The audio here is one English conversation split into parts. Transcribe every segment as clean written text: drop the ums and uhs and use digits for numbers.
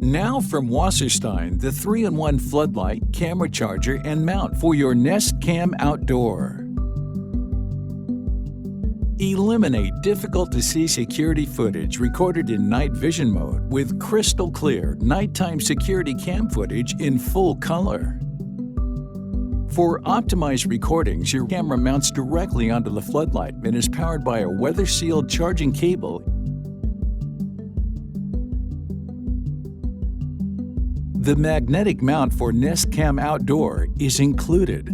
Now from Wasserstein, the 3-in-1 floodlight, camera charger, and mount for your Nest Cam Outdoor. Eliminate difficult-to-see security footage recorded in night vision mode with crystal-clear nighttime security cam footage in full color. For optimized recordings, your camera mounts directly onto the floodlight and is powered by a weather-sealed charging cable. The magnetic mount for Nest Cam Outdoor is included.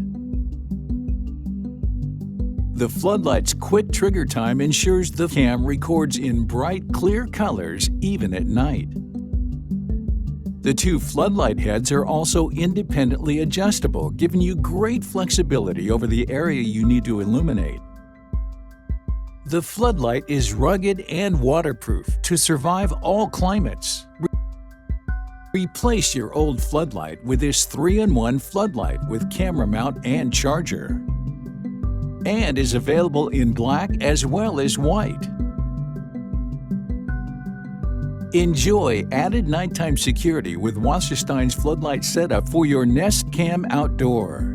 The floodlight's quick trigger time ensures the cam records in bright, clear colors even at night. The two floodlight heads are also independently adjustable, giving you great flexibility over the area you need to illuminate. The floodlight is rugged and waterproof to survive all climates. Replace your old floodlight with this 3-in-1 floodlight with camera mount and charger, and is available in black as well as white. Enjoy added nighttime security with Wasserstein's floodlight setup for your Nest Cam Outdoor.